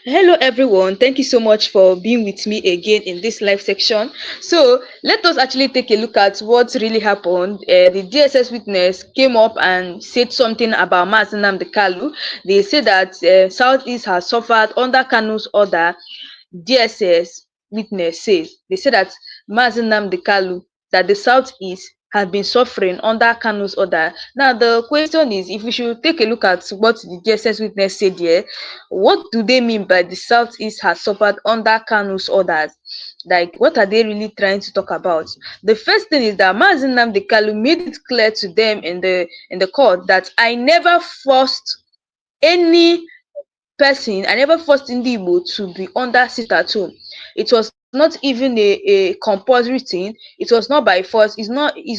Hello, everyone. Thank you so much for being with me again in this live section. So, let us actually take a look at what really happened. The DSS witness came up and said something about Nnamdi Kanu. They said that Southeast has suffered under Kanu's order. DSS witness says they said that Nnamdi Kanu, that the Southeast had been suffering under Kanu's order. Now, the question is, if we should take a look at what the DSS witness said here, what do they mean by the Southeast has suffered under Kanu's orders? Like, what are they really trying to talk about? The first thing is that Nnamdi Kanu made it clear to them in the court that I never forced any person, I never forced Igbo to be under sit at home. It was not even a compulsory thing. It was not by force. It's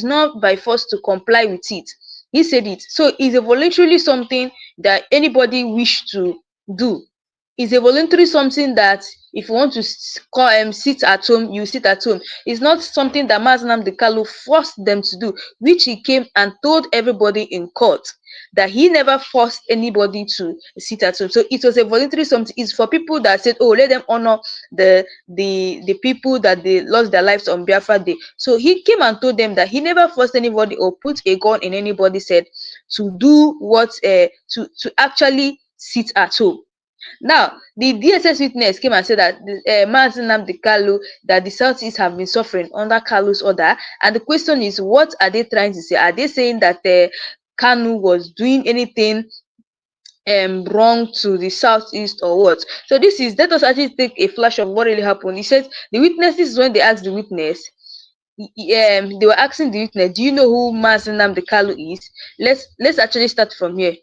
not by force to comply with it. He said it. So it's a voluntarily something that anybody wish to do. It's a voluntary something that if you want to sit at home, you sit at home. It's not something that Nnamdi Kanu forced them to do, which he came and told everybody in court that he never forced anybody to sit at home. So it was a voluntary something. It's for people that said, oh, let them honor the people that they lost their lives on Biafra Day. So he came and told them that he never forced anybody or put a gun in anybody's head to do what to actually sit at home. Now, the DSS witness came and said that Nnamdi Kanu, that the Southeast have been suffering under Kanu's order. And the question is, what are they trying to say? Are they saying that Kanu was doing anything wrong to the Southeast or what? So let us actually take a flash of what really happened. He said the witnesses, when they asked the witness, they were asking the witness, do you know who Nnamdi Kanu is? Let's actually start from here.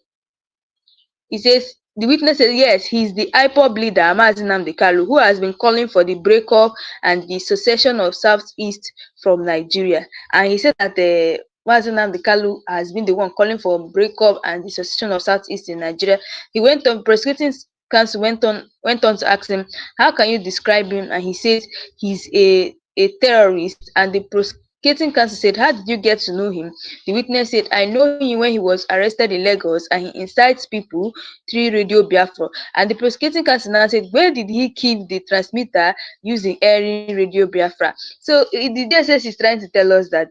He says, the witness said, yes, he's the IPOB leader, Nnamdi Kanu, who has been calling for the breakup and the secession of Southeast from Nigeria. And he said that Nnamdi Kanu has been the one calling for breakup and the secession of Southeast in Nigeria. He went on, prosecuting counsel went on to ask him, how can you describe him? And he said he's a terrorist. And the prosecuting counsel said, how did you get to know him? The witness said, I know him when he was arrested in Lagos and he incites people through Radio Biafra. And the prosecuting counsel now said, where did he keep the transmitter using airing Radio Biafra? So the DSS is trying to tell us that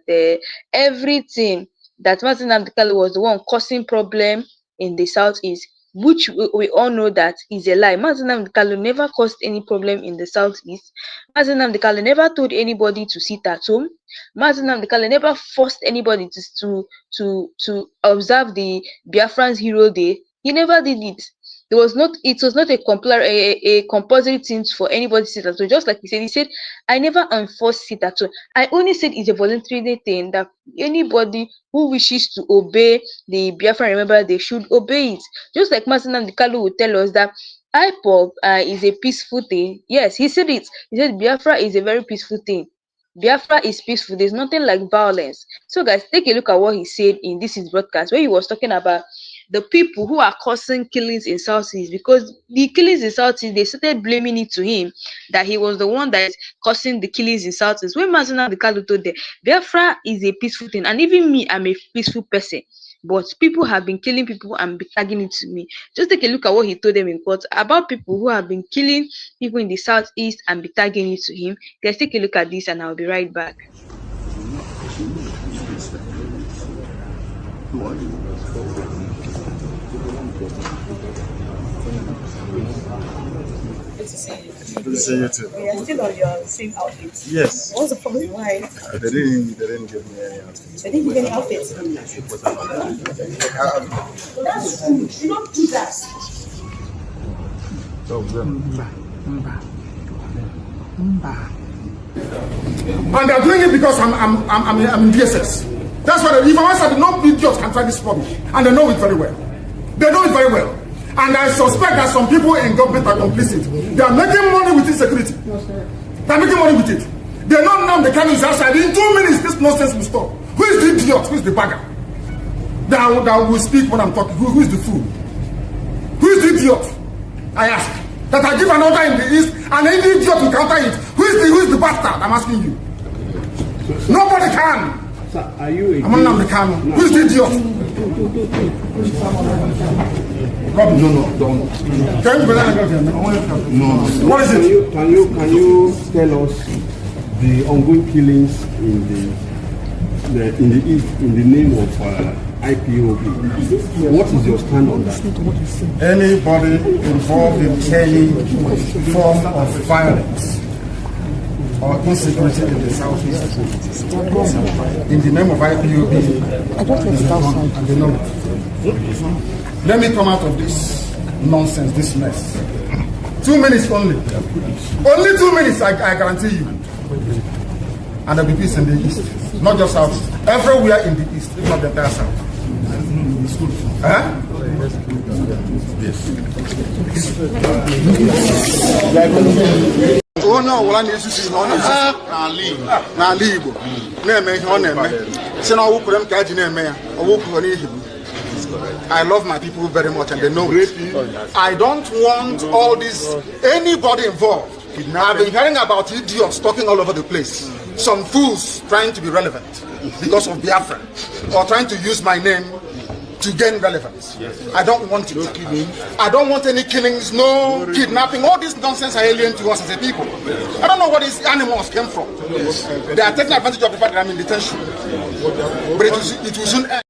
everything that Nnamdi Kanu was the one causing problem in the Southeast, which we all know that is a lie. Nnamdi Kanu never caused any problem in the Southeast. Nnamdi Kanu never told anybody to sit at home. Nnamdi Kanu never forced anybody to observe the Biafran's Hero Day. He never did it. It was not a compulsory thing for anybody to sit at home. Just like he said, I never enforced sit at home. I only said it's a voluntary thing that anybody who wishes to obey the Biafran, remember, they should obey it. Just like Nnamdi Kanu would tell us that IPOB is a peaceful thing. Yes, he said it. He said Biafra is a very peaceful thing. Biafra is peaceful. There's nothing like violence. So guys, take a look at what he said in his broadcast, where he was talking about the people who are causing killings in Southeast, because the killings in Southeast, they started blaming it to him, that he was the one that is causing the killings in Southeast. When Nnamdi Kanu told them, Biafra is a peaceful thing, and even me, I'm a peaceful person, but people have been killing people and be tagging it to me. Just take a look at what he told them in court about people who have been killing people in the Southeast and be tagging it to him. Let's take a look at this and I'll be right back. Good to see you too. We are still on your same outfit. Yes. What's the problem? Why? They didn't give me any outfit. They didn't give any outfit. You don't do that. And they're doing it because I'm in DSS. That's what if I said no idiots can try this rubbish, and they know it very well. They know it very well. And I suspect that some people in government are complicit. They are making money with insecurity. They're making money with it. They know now the Kanu is outside. In 2 minutes, this nonsense will stop. Who is the idiot? Who is the bagger? That will speak when I'm talking. Who is the fool? Who is the idiot? I ask. That I give an order in the east, and any idiot will counter it. Who is the bastard? I'm asking you. Nobody can. Sir, are you I'm Nnamdi Kanu. Who is the idiot? Robin, no, don't. Can you No. What is it? Can you tell us the ongoing killings in the East in the name of IPOB? What is your stand on that? Anybody involved in any form of violence or insecurity in the southeast in the name of IPOB is wrong, and they know it. Let me come out of this nonsense, this mess. 2 minutes only. Only 2 minutes, I guarantee you. And there'll be peace in the east. Not just south. Everywhere in the east, if not the entire south. Huh? Yes. Oh no, well, I need to see on I love my people very much and they know it. I don't want all this, anybody involved. I've been hearing about idiots talking all over the place. Some fools trying to be relevant because of Biafra or trying to use my name to gain relevance. I don't want it. I don't want any killings, no kidnapping. All this nonsense are alien to us as a people. I don't know where these animals came from. They are taking advantage of the fact that I'm in detention. But it will soon end.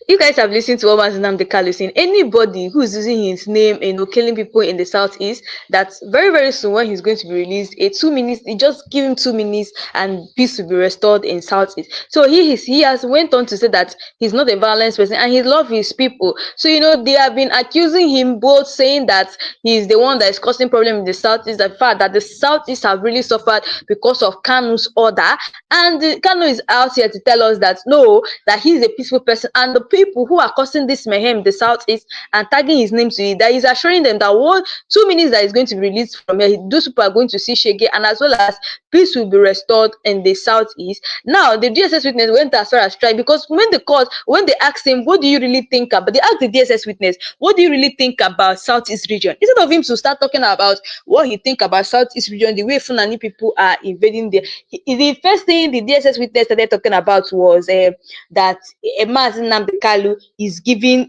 You guys have listened to what Nnamdi Kanu saying. Anybody who's using his name, killing people in the southeast, that's very, very soon when he's going to be released, 2 minutes, just give him 2 minutes and peace will be restored in southeast. So he has went on to say that he's not a violent person and he loves his people. So, they have been accusing him, both saying that he's the one that is causing problem in the southeast, the fact that the southeast have really suffered because of Kanu's order. And Kanu is out here to tell us that no, that he's a peaceful person, and the people who are causing this mayhem in the southeast and tagging his name to it, that he's assuring them that 2 minutes that is going to be released from here, those people are going to see Shege, and as well as peace will be restored in the southeast. Now the DSS witness went as far as strike, because when they asked him, what do you really think about, they asked the DSS witness, what do you really think about southeast region, instead of him to start talking about what he think about southeast region, the way Fulani people are invading there, the first thing the DSS witness started talking about was that Nnamdi Kanu is giving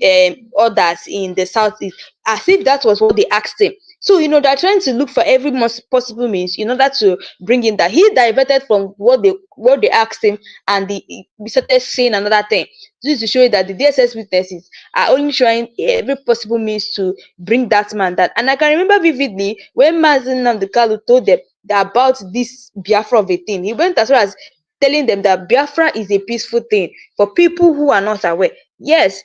orders in the southeast, as if that was what they asked him. So they're trying to look for every possible means in order to bring in that he diverted from what they asked him, and he started saying another thing. This is to show you that the DSS witnesses are only trying every possible means to bring that man down. And I can remember vividly when Nnamdi Kanu told them about this Biafra of a thing. He went as far as telling them that Biafra is a peaceful thing. For people who are not aware, yes,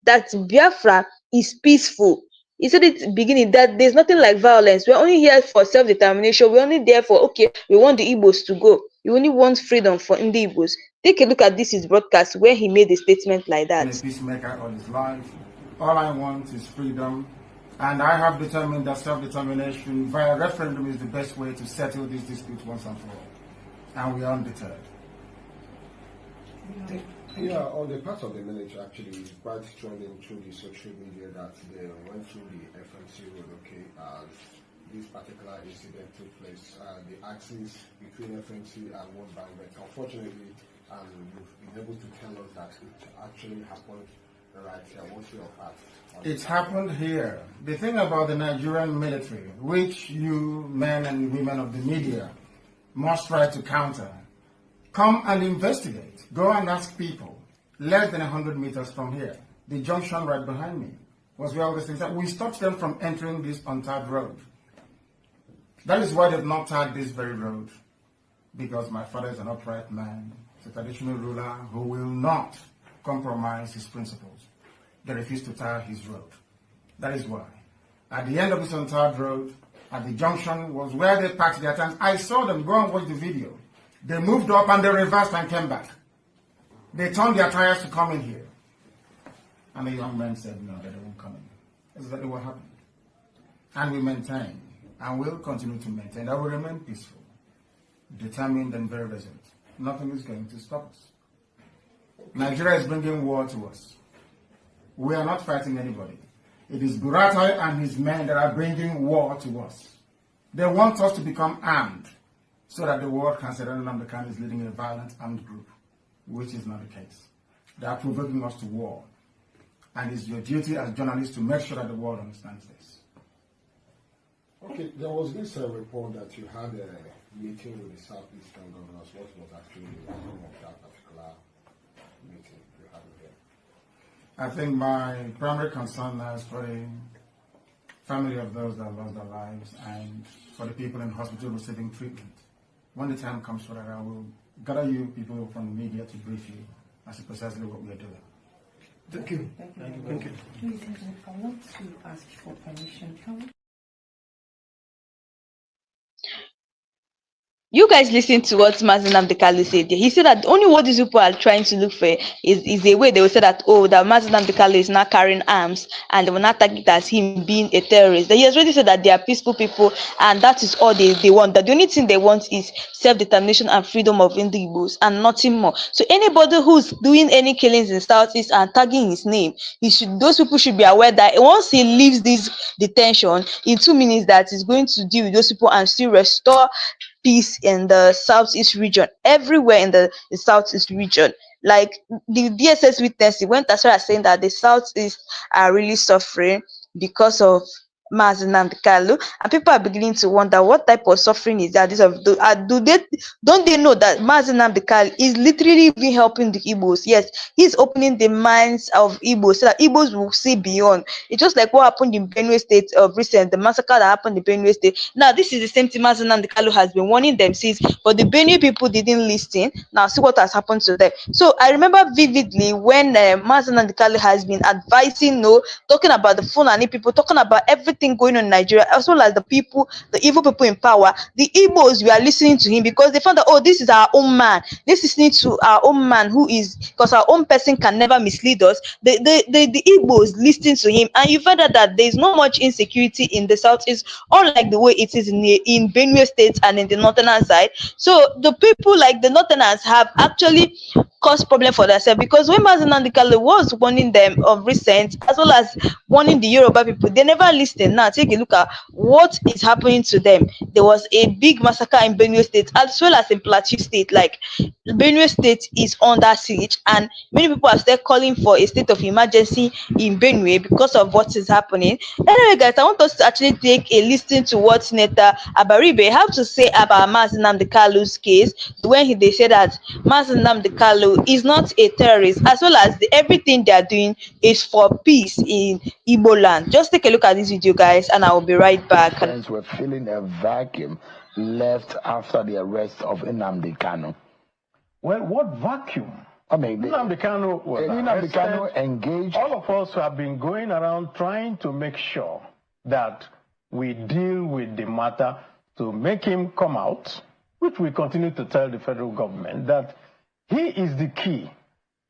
that Biafra is peaceful. He said at the beginning that there's nothing like violence. We're only here for self-determination. We're only there for, okay, we want the Igbos to go. We only want freedom for the Igbos. Take a look at his broadcast where he made a statement like that. I'm a peacemaker all his life. All I want is freedom. And I have determined that self-determination via referendum is the best way to settle this dispute once and for all. And we are undeterred. Yeah, on the part of the military, actually, it's quite trending through the social media that they went through the FMC road, okay, as this particular incident took place. The axis between FMC and one bank, but unfortunately, you've been able to tell us that it actually happened right here. What's your part? It's happened here. The thing about the Nigerian military, which you men and women of the media must try to counter, come and investigate. Go and ask people. Less than 100 meters from here, the junction right behind me was where all these things are. We stopped them from entering this untarred road. That is why they've not tarred this very road. Because my father is an upright man, a traditional ruler who will not compromise his principles. They refuse to tar his road. That is why. At the end of this untarred road, at the junction was where they parked their tanks. I saw them. Go and watch the video. They moved up and they reversed and came back. They turned their tires to come in here. And the young man said, no, they won't come in. That's exactly what happened. And we maintain, and will continue to maintain, that we remain peaceful, determined and very resolute. Nothing is going to stop us. Nigeria is bringing war to us. We are not fighting anybody. It is Buratai and his men that are bringing war to us. They want us to become armed, so that the world can say that Nnamdi Kanu is leading a violent armed group. which is not the case. They are provoking us to war. And it's your duty as journalists to make sure that the world understands this. Okay, there was this report that you had a meeting with the Southeastern governors. What was actually the outcome of that particular meeting you had with them? I think my primary concern is for the family of those that lost their lives and for the people in hospital receiving treatment. When the time comes for that, I will gather you people from the media to brief you as to precisely what we are doing. Thank you. Thank you. Please, I want to ask for permission. Can we? You guys listen to what Nnamdi Kanu said. He said that only what these people are trying to look for is a way they will say that, oh, that Nnamdi Kanu is not carrying arms and they will not target as him being a terrorist. He has already said that they are peaceful people and that is all they want. That the only thing they want is self-determination and freedom of individuals and nothing more. So anybody who's doing any killings in Southeast and tagging his name, those people should be aware that once he leaves this detention, in 2 minutes that he's going to deal with those people and still restore peace in the Southeast region, everywhere in the Southeast region. Like the DSS witness, he went as far as saying that the Southeast are really suffering because of Nnamdi Kanu, and people are beginning to wonder what type of suffering is that. Don't they know that Nnamdi Kanu is literally even helping the Igbos? Yes, he's opening the minds of Igbos so that Igbos will see beyond. It's just like what happened in Benue State of recent, the massacre that happened in Benue State. Now this is the same thing Nnamdi Kanu has been warning them since, but the Benue people didn't listen. Now see what has happened to them. So I remember vividly when Nnamdi Kanu has been advising, talking about the Fulani people, talking about everything going on in Nigeria, as well as the evil people in power. The Igbos, we are listening to him because they found that, oh, this is our own man. This is listening to our own man because our own person can never mislead us. The Igbos listening to him, and you find out that there is not much insecurity in the Southeast, unlike the way it is in Benue State and in the northern side. So the people like the northerners have actually caused problem for themselves, because when Nnamdi Kanu was warning them of recent, as well as warning the Yoruba people, they never listened. Now take a look at what is happening to them. There was a big massacre in Benue State as well as in Plateau State. Like Benue State is under siege, and many people are still calling for a state of emergency in Benue because of what is happening. Anyway, guys, I want us to actually take a listen to what Senator Abaribe have to say about Nnamdi Kanu's case, when they say that Nnamdi Kanu is not a terrorist, as well as everything they are doing is for peace in Igbo land. Just take a look at this video, guys, and I will be right back. Friends were feeling a vacuum left after the arrest of Nnamdi Kanu. Well, what vacuum? I mean, Nnamdi Kanu was Nnamdi Kanu engaged. All of us have been going around trying to make sure that we deal with the matter to make him come out, which we continue to tell the federal government that he is the key.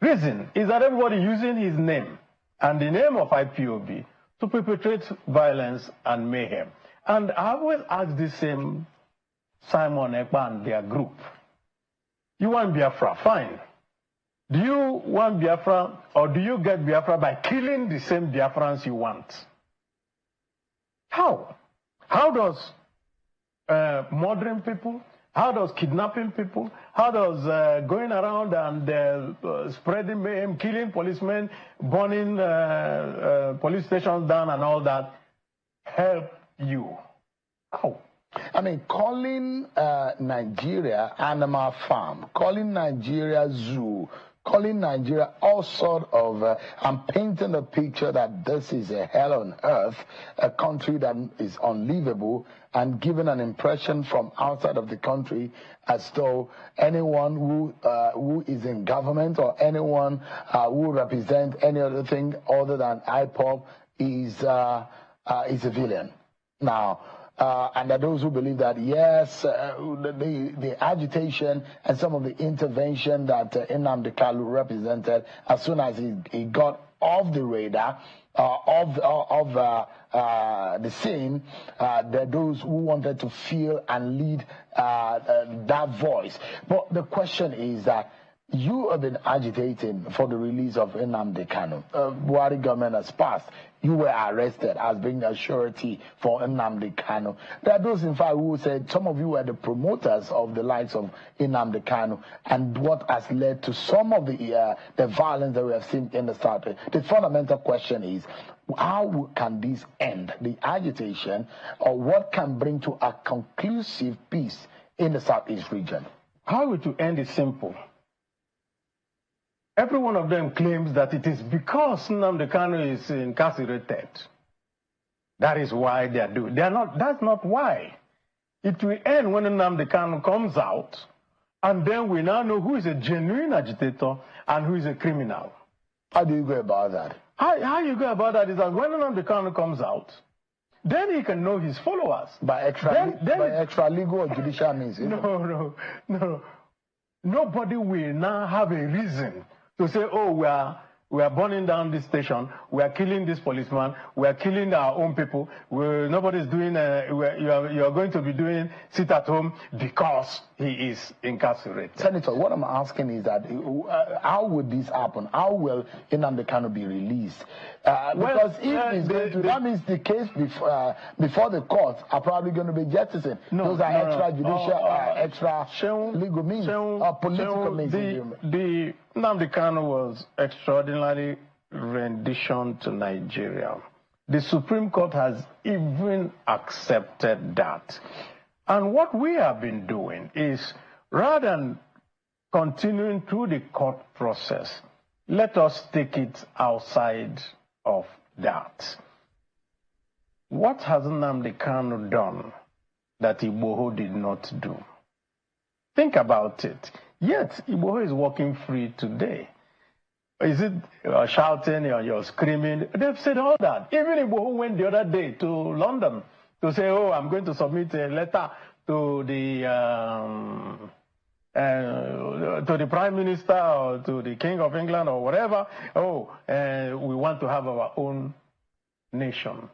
Reason is that everybody using his name and the name of IPOB to perpetrate violence and mayhem. And I will ask the same Simon Ekpa and their group. You want Biafra? Fine. Do you want Biafra, or do you get Biafra by killing the same Biafrans you want? How? How does murdering people, how does kidnapping people, how does going around and spreading mayhem, killing policemen, burning police stations down and all that help you? How? I mean, calling Nigeria Animal Farm, calling Nigeria Zoo, calling Nigeria all sort of, I'm painting a picture that this is a hell on earth, a country that is unlivable, and giving an impression from outside of the country as though anyone who is in government or anyone who represents any other thing other than IPOB is a villain. Now, and there are those who believe that, yes, the agitation and some of the intervention that Nnamdi Kanu represented, as soon as he got off the radar, of the scene, there are those who wanted to feel and lead that voice. But the question is that you have been agitating for the release of Nnamdi Kanu. Buhari government has passed. You were arrested as being a surety for Nnamdi Kanu. There are those, in fact, who said some of you were the promoters of the likes of Nnamdi Kanu, and what has led to some of the violence that we have seen in the South. The fundamental question is, how can this end, the agitation, or what can bring to a conclusive peace in the Southeast region? How it will end is simple. Every one of them claims that it is because Nnamdi Kanu is incarcerated. That is why they are doing. They are not. That's not why. It will end when Nnamdi Kanu comes out, and then we now know who is a genuine agitator and who is a criminal. How do you go about that? How you go about that is that when Nnamdi Kanu comes out, then he can know his followers. By extra legal or judicial means? No. Nobody will now have a reason to say, oh, we are burning down this station, we are killing this policeman, we are killing our own people, nobody's doing, you are going to be doing sit at home because he is incarcerated. Senator, what I'm asking is that how would this happen? How will Nnamdi Kanu be released? Because if he's going to, that means the case before the courts are probably going to be jettisoned. Those are extrajudicial, extra legal means, political means. The Nnamdi Kanu was extraordinarily rendition to Nigeria. The Supreme Court has even accepted that. And what we have been doing is, rather than continuing through the court process, let us take it outside of that. What has Nnamdi Kanu done that Igboho did not do? Think about it. Yet, Igboho is walking free today. Is it shouting or you're screaming? They've said all that. Even Igboho went the other day to London to say, oh, I'm going to submit a letter to the Prime Minister or to the King of England or whatever. Oh, we want to have our own nation.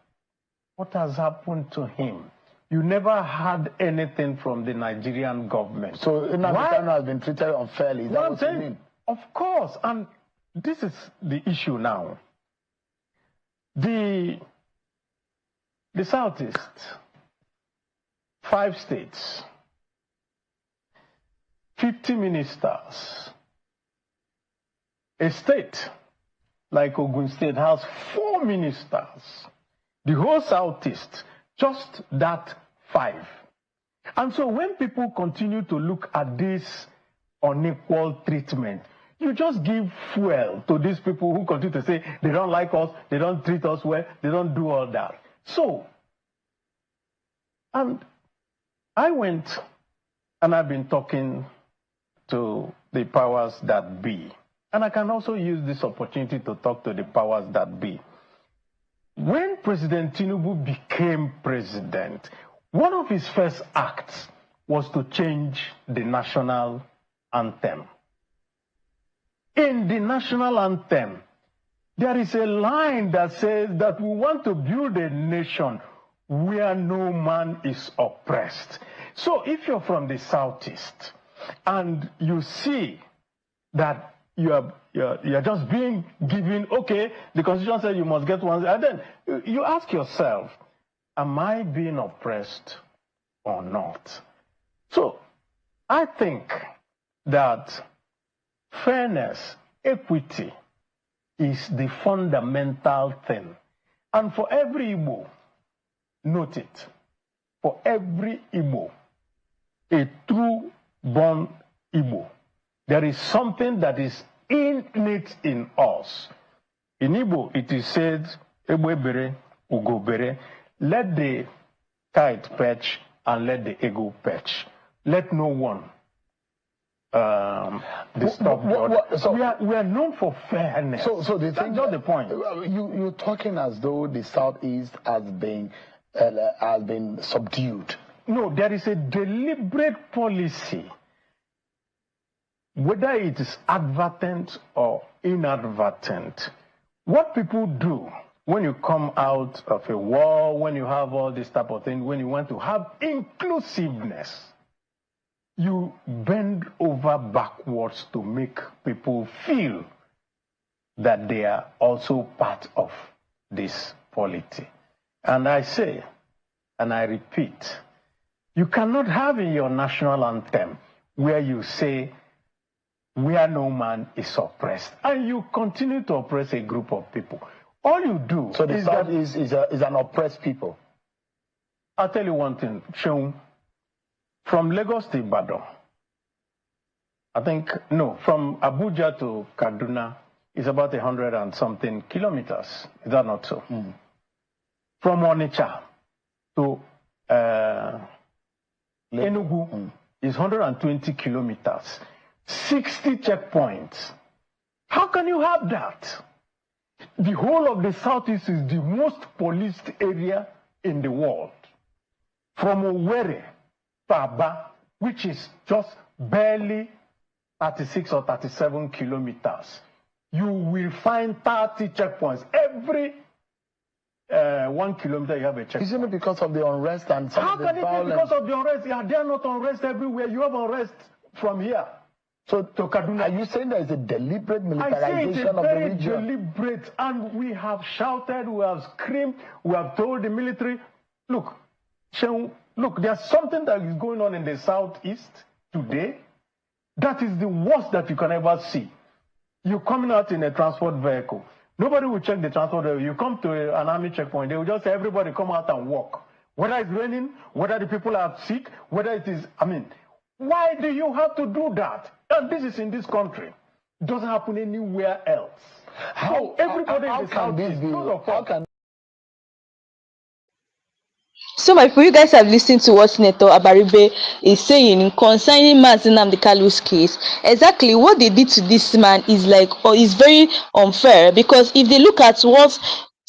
What has happened to him? You never had anything from the Nigerian government. So Nnamdi Kanu has been treated unfairly. Is that what you mean? Of course, and this is the issue now. The Southeast, 5 states, 50 ministers. A state like Ogun State has 4 ministers. The whole Southeast, just that 5. And so when people continue to look at this unequal treatment, you just give fuel to these people who continue to say they don't like us, they don't treat us well, they don't do all that. So, and I went and I've been talking to the powers that be. And I can also use this opportunity to talk to the powers that be. When President Tinubu became president, one of his first acts was to change the national anthem. In the national anthem, there is a line that says that we want to build a nation where no man is oppressed. So if you're from the Southeast and you see that you're just being given, okay, the Constitution says you must get one, and then you ask yourself, am I being oppressed or not? So I think that fairness, equity is the fundamental thing. And for every Igbo, note it, for every Igbo, a true-born Igbo, there is something that is innate in us. In Igbo, it is said, Egbe bere, ugo bere, let the kite perch and let the eagle perch. Let no one disturb the other. So we are known for fairness. So the thing, that's not the point. You're talking as though the Southeast has been subdued. No, there is a deliberate policy, whether it is advertent or inadvertent. What people do when you come out of a war, when you have all this type of thing, when you want to have inclusiveness, you bend over backwards to make people feel that they are also part of this polity. And I say, and I repeat, you cannot have in your national anthem where you say, where no man is oppressed, and you continue to oppress a group of people. All you do So the is South that is an oppressed people. I'll tell you one thing, Seun, from Lagos to Ibadan, from Abuja to Kaduna is about 100 and something kilometers. Is that not so? Mm. From Onitsha to Enugu is 120 kilometers, 60 checkpoints. How can you have that? The whole of the Southeast is the most policed area in the world. From Owerri to Aba, which is just barely 36 or 37 kilometers, you will find 30 checkpoints. Every 1 kilometer you have a checkpoint. Isn't it because of the unrest and some How of the can it violence? be because of the unrest? Yeah, they are not unrest everywhere. You have unrest from here. So to Kaduna. Are you saying there is a deliberate I say militarization it's a of the very region? deliberate, and we have shouted, we have screamed, we have told the military, look, there's something that is going on in the Southeast today that is the worst that you can ever see. You're coming out in a transport vehicle. Nobody will check the transport vehicle. You come to an army checkpoint, they will just say, everybody come out and walk. Whether it's raining, whether the people are sick, whether it is, why do you have to do that? And this is in this country. It doesn't happen anywhere else. How can this be? So my people, you guys have listened to what Senator Abaribe is saying concerning Nnamdi Kanu's case. Exactly what they did to this man is is very unfair, because if they look at what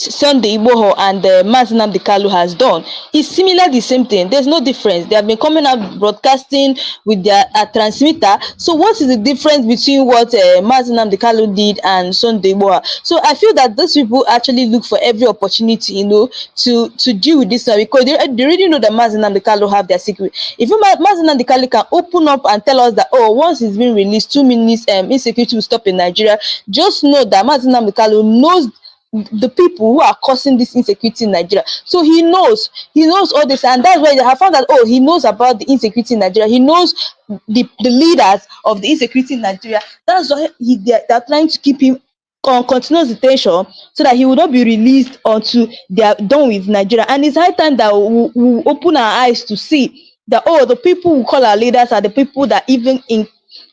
Sunday Igboho and Nnamdi Kanu has done, it's similar, the same thing. There's no difference. They have been coming out broadcasting with their transmitter. So what is the difference between what Nnamdi Kanu did and Sunday Igboho? So I feel that those people actually look for every opportunity, to deal with this one, because they already know that Nnamdi Kanu have their secret. If Nnamdi Kanu can open up and tell us that, oh, once it's been released, 2 minutes insecurity will stop in Nigeria, just know that Nnamdi Kanu knows the people who are causing this insecurity in Nigeria. So he knows all this, and that's why I found that, oh, he knows about the insecurity in Nigeria. He knows the leaders of the insecurity in Nigeria. That's why they're trying to keep him on continuous detention, so that he will not be released until they are done with Nigeria. And it's high time that we open our eyes to see that, oh, the people who call our leaders are the people that even in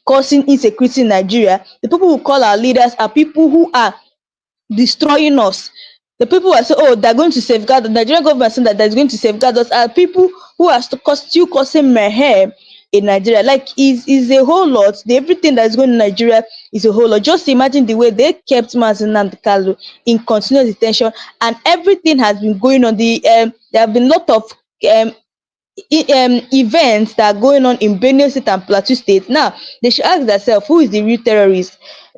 causing insecurity in Nigeria. The people who call our leaders are people who are destroying us. The people who are saying, oh, they're going to safeguard, the Nigerian government saying that they're going to safeguard us, are people who are still causing mayhem in Nigeria. Like, is a whole lot. Everything that's going in Nigeria is a whole lot. Just imagine the way they kept Nnamdi Kanu in continuous detention, and everything has been going on. There have been a lot of events that are going on in Benue State and Plateau State. Now they should ask themselves, who is the real terrorist?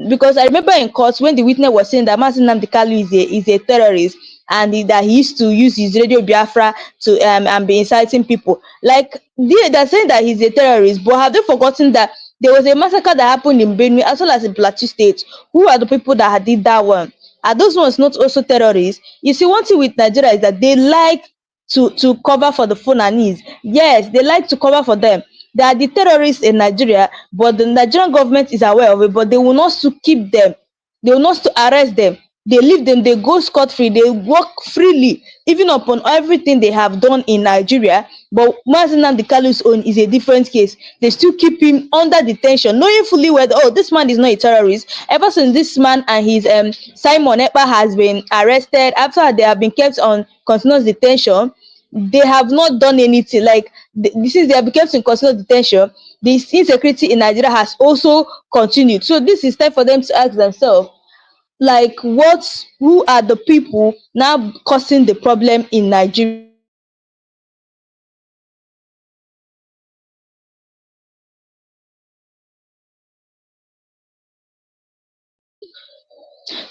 Because I remember in court when the witness was saying that Nnamdi Kanu is a terrorist, and that he used to use his radio Biafra to and be inciting people. Like, they're saying that he's a terrorist, but have they forgotten that there was a massacre that happened in Benue as well as in Plateau State? Who are the people that did that one? Are those ones not also terrorists? You see, one thing with Nigeria is that they like to cover for the Fulanese. Yes, they like to cover for them. They are the terrorists in Nigeria, but the Nigerian government is aware of it, but they will not to keep them. They will not to arrest them. They leave them, they go scot-free, they walk freely, even upon everything they have done in Nigeria. But Nnamdi Kanu's own is a different case. They still keep him under detention, knowing fully well, oh, this man is not a terrorist. Ever since this man and his Simon Ekpa has been arrested, after they have been kept on continuous detention, they have not done anything. Like, since they have been kept in continuous detention, the insecurity in Nigeria has also continued. So this is time for them to ask themselves, like, who are the people now causing the problem in Nigeria?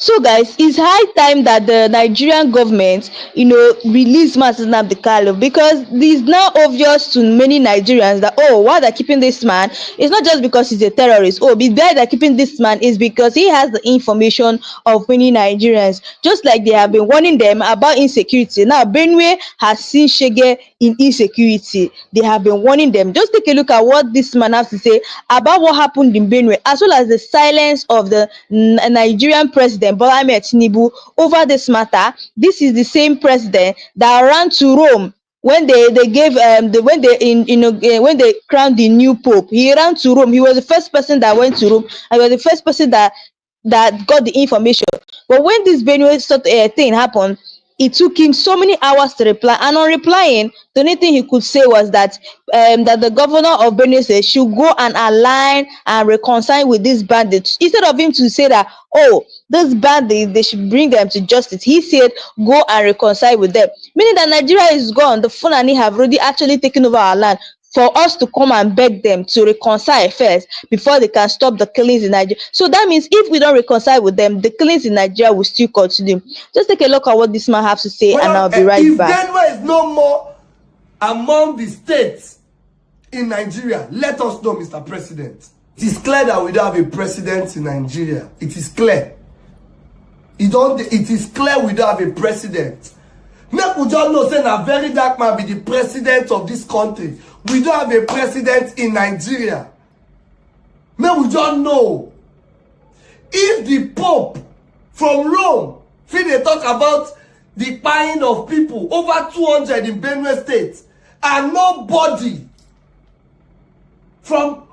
So guys, it's high time that the Nigerian government, release Nnamdi Kanu, because it's now obvious to many Nigerians that, oh, why they're keeping this man, it's not just because he's a terrorist. Oh, the why they're keeping this man is because he has the information of many Nigerians. Just like they have been warning them about insecurity. Now, Benue has seen Shege in insecurity. They have been warning them. Just take a look at what this man has to say about what happened in Benue, as well as the silence of the Nigerian president Bola Ahmed Tinubu over this matter. This is the same president that ran to Rome when they gave when they crowned the new pope. He ran to Rome. He was the first person that went to Rome, and he was the first person that got the information. But when this Benue thing happened, it took him so many hours to reply, and on replying, the only thing he could say was that the governor of Benue State should go and align and reconcile with these bandits. Instead of him to say that, oh, these bandits, they should bring them to justice, he said go and reconcile with them, meaning that Nigeria is gone. The Fulani have already actually taken over our land, for us to come and beg them to reconcile first before they can stop the killings in Nigeria. So that means if we don't reconcile with them, the killings in Nigeria will still continue. Just take a look at what this man has to say, and I'll be right back. If Benue is no more among the states in Nigeria, let us know, Mr. President. It is clear that we don't have a president in Nigeria. It is clear. It is clear we don't have a president. Make we just know, say a very dark man be the president of this country. We don't have a president in Nigeria. Make we just know. If the Pope from Rome, they talk about the buying of people, over 200 in Benue State, and nobody from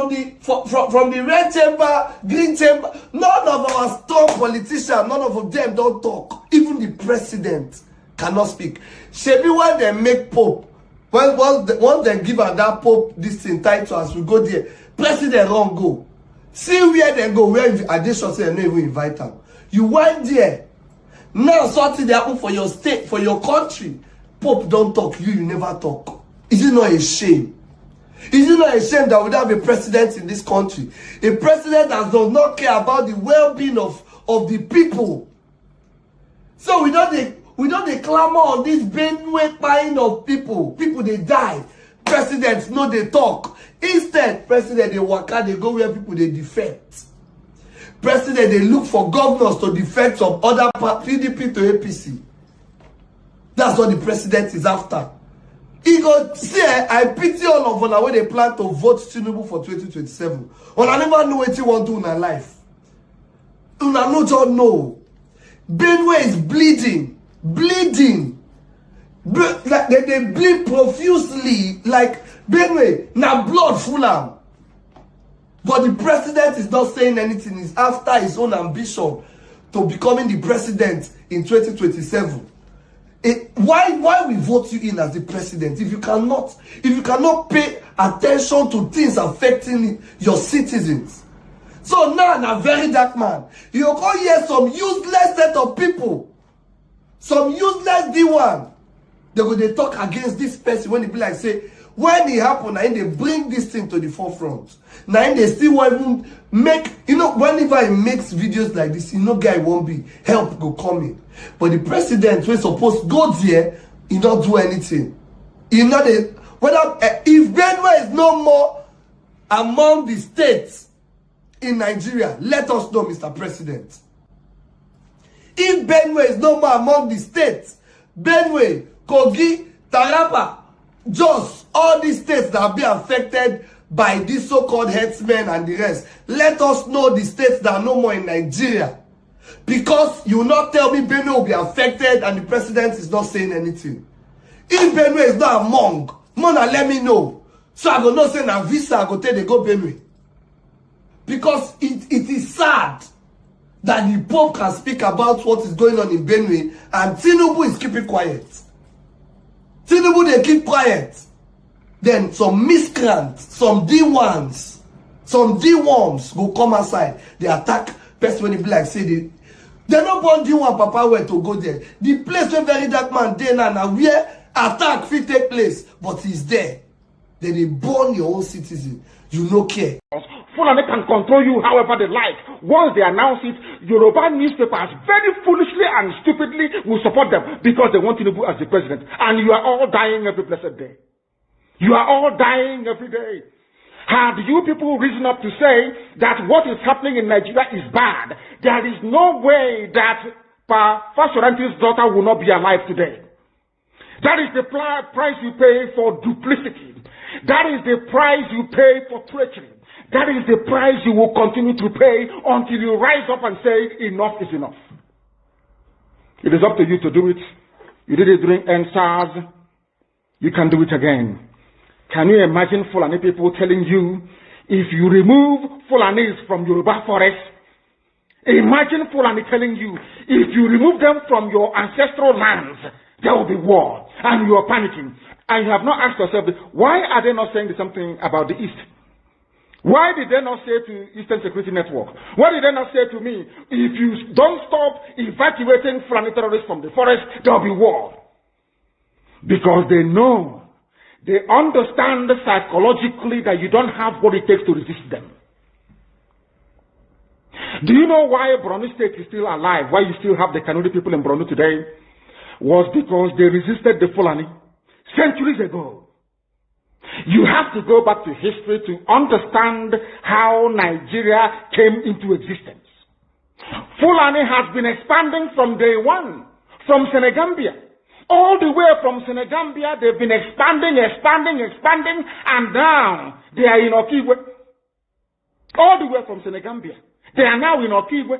the red chamber, green chamber, none of our strong politicians, none of them don't talk. Even the president cannot speak. Shebi when they make Pope, once they give her that Pope this thing title, as we go there, president won't go. See where they go, where addition say they don't even invite them. You went there. Now something they happen for your state, for your country. Pope don't talk, you never talk. Is it not a shame? Is it not a shame that we don't have a president in this country? A president that does not care about the well-being of the people. So we don't clamor on this Benue buying of people. People they die. Presidents no they talk. Instead, president they waka, they go where people they defect. President they look for governors to defect from other PDP to APC. That's what the president is after. He go see, I pity all of them when they plan to vote Tinubu for 2027. Well, I never know what you want to do in their life. Una no just know. Benue is bleeding. Like they bleed profusely. Like Benue, now blood full am. But the president is not saying anything. He's after his own ambition to becoming the president in 2027. Why we vote you in as the president if you cannot pay attention to things affecting your citizens? So now, a very dark man, you go hear some useless set of people, some useless D1. They talk against this person when they be like, say, when it happen, and they bring this thing to the forefront. Now they still want even make, whenever he makes videos like this, guy won't be help go coming. But the president was supposed to go there, he not do anything. If Benue is no more among the states in Nigeria, let us know, Mr. President. If Benue is no more among the states, Benue, Kogi, Taraba, Jos, all these states that have been affected by these so-called headsmen and the rest, let us know the states that are no more in Nigeria. Because you will not tell me Benue will be affected and the president is not saying anything. If Benue is not among, Mona let me know. So I go not say na visa, I go tell they go Benue. Because it is sad that the Pope can speak about what is going on in Benue and Tinubu is keeping quiet. Tinubu they keep quiet. Then some miscreants, some D1s, some D1s go come outside. They attack person when they be like say they not born D1 papa where to go there. The place where very dark man there now where attack fit take place, but he's there. Then they burn your own citizen. You no care. Fulani can control you however they like. Once they announce it, Yoruba newspapers very foolishly and stupidly will support them because they want Tinubu as the president. And you are all dying every blessed day. You are all dying every day. Had you people risen up to say that what is happening in Nigeria is bad, there is no way that Fashoranti's daughter will not be alive today. That is the price you pay for duplicity. That is the price you pay for treachery. That is the price you will continue to pay until you rise up and say, enough is enough. It is up to you to do it. You did it during NSAS. You can do it again. Can you imagine Fulani people telling you, if you remove Fulanis from Yoruba forest, imagine Fulani telling you, if you remove them from your ancestral lands, there will be war. And you are panicking. And you have not asked yourself, why are they not saying something about the East? Why did they not say to Eastern Security Network? Why did they not say to me, if you don't stop evacuating Fulani terrorists from the forest, there will be war? Because they know, they understand psychologically that you don't have what it takes to resist them. Do you know why Borno State is still alive? Why you still have the Kanuri people in Borno today? Was because they resisted the Fulani centuries ago. You have to go back to history to understand how Nigeria came into existence. Fulani has been expanding from day one, from Senegambia. All the way from Senegambia, they've been expanding, and now they are in Okigwe. All the way from Senegambia. They are now in Okigwe.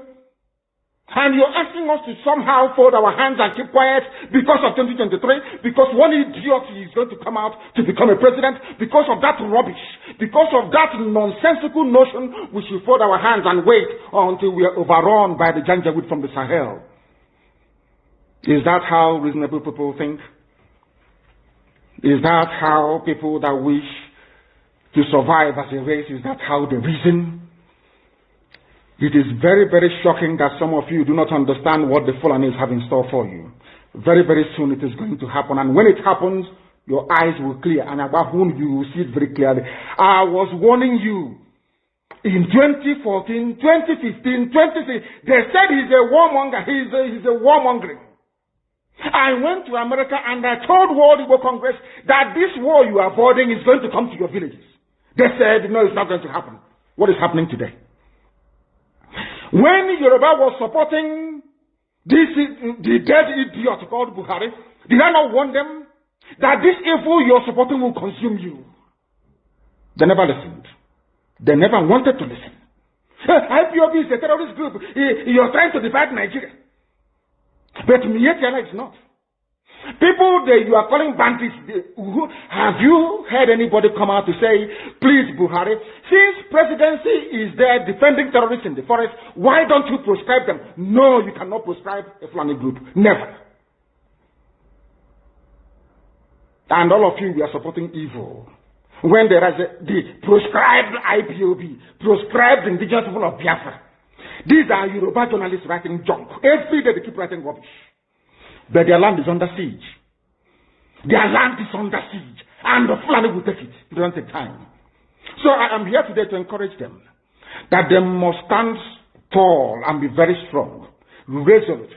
And you're asking us to somehow fold our hands and keep quiet because of 2023, because one idiot is going to come out to become a president, because of that rubbish, because of that nonsensical notion, we should fold our hands and wait until we are overrun by the Janjaweed from the Sahel. Is that how reasonable people think? Is that how people that wish to survive as a race, is that how they reason? It is very, very shocking that some of you do not understand what the Fulanis have in store for you. Very, very soon it is going to happen. And when it happens, your eyes will clear. And about whom you will see it very clearly. I was warning you. In 2014, 2015, 2016, they said he's a warmonger. He's a warmongering. I went to America and I told World Igbo Congress that this war you are avoiding is going to come to your villages. They said, no, it's not going to happen. What is happening today? When Yoruba was supporting the dead idiot called Buhari, did I not warn them that this evil you're supporting will consume you? They never listened. They never wanted to listen. IPOB is a terrorist group. You're trying to divide Nigeria. But Mietiala is not. People that you are calling bandits, have you heard anybody come out to say, please Buhari, since presidency is there defending terrorists in the forest, why don't you proscribe them? No, you cannot proscribe a Fulani group. Never. And all of you, we are supporting evil. When there is the proscribed IPOB, proscribed indigenous people of Biafra. These are Yoruba journalists writing junk. Every day they keep writing rubbish. But their land is under siege. Their land is under siege. And the Fulani will take it. It doesn't take time. So I am here today to encourage them that they must stand tall and be very strong, resolute.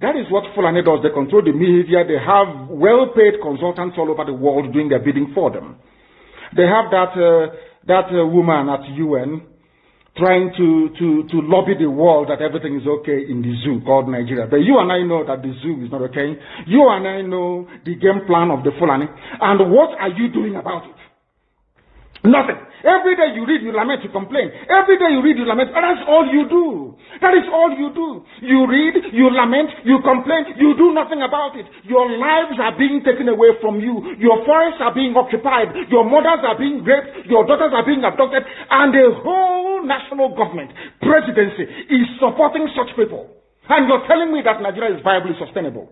That is what Fulani does. They control the media. They have well-paid consultants all over the world doing their bidding for them. They have that woman at UN trying to lobby the world that everything is okay in the zoo called Nigeria. But you and I know that the zoo is not okay. You and I know the game plan of the Fulani. And what are you doing about it? Nothing. Every day you read, you lament, you complain. Every day you read, you lament. And that's all you do. That is all you do. You read, you lament, you complain. You do nothing about it. Your lives are being taken away from you. Your forests are being occupied. Your mothers are being raped. Your daughters are being abducted. And the whole national government, presidency, is supporting such people. And you're telling me that Nigeria is viably sustainable.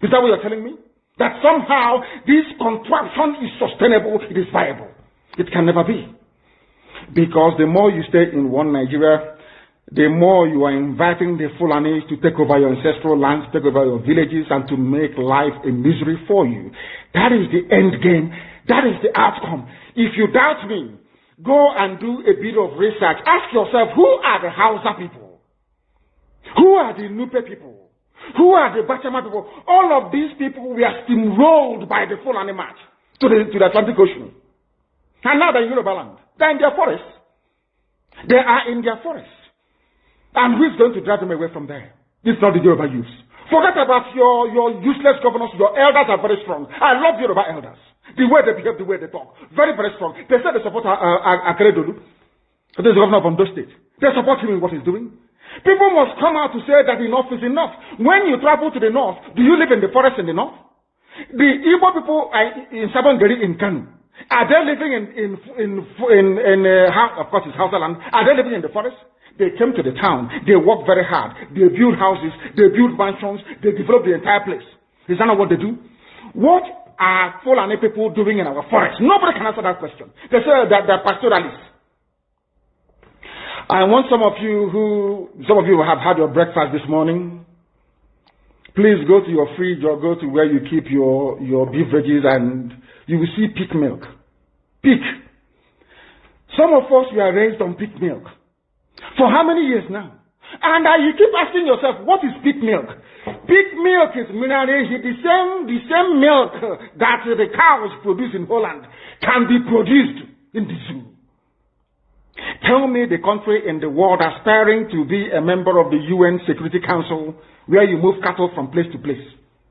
Is that what you're telling me? That somehow this contraption is sustainable, it is viable. It can never be. Because the more you stay in one Nigeria, the more you are inviting the Fulanis to take over your ancestral lands, take over your villages, and to make life a misery for you. That is the end game. That is the outcome. If you doubt me, go and do a bit of research. Ask yourself, who are the Hausa people? Who are the Nupe people? Who are the Bachama people? All of these people were steamrolled by the Fulani march to the Atlantic Ocean. And now they're in Yoruba land. They're in their forests. They are in their forests. And who is going to drive them away from there? It's not the Yoruba youths. Forget about your useless governors. Your elders are very strong. I love Yoruba elders. The way they behave, the way they talk. Very, very strong. They say they support Akeredolu. This is the governor of Ondo State. They support him in what he's doing. People must come out to say that enough is enough. When you travel to the north, do you live in the forest in the north? The Igbo people in Sabongeri in Kanu, are they living of course it's Hausa land, are they living in the forest? They came to the town, they worked very hard, they built houses, they built mansions, they developed the entire place. Is that not what they do? What are Fulani people doing in our forest? Nobody can answer that question. They say that they're pastoralists. I want some of you who have had your breakfast this morning, please go to your fridge or go to where you keep your beverages and you will see pig milk. Pig. Some of us were raised on pig milk. For how many years now? And you keep asking yourself, what is pig milk? Pig milk is mineral. The same milk that the cows produce in Holland can be produced in the zoo. Tell me the country in the world aspiring to be a member of the UN Security Council where you move cattle from place to place.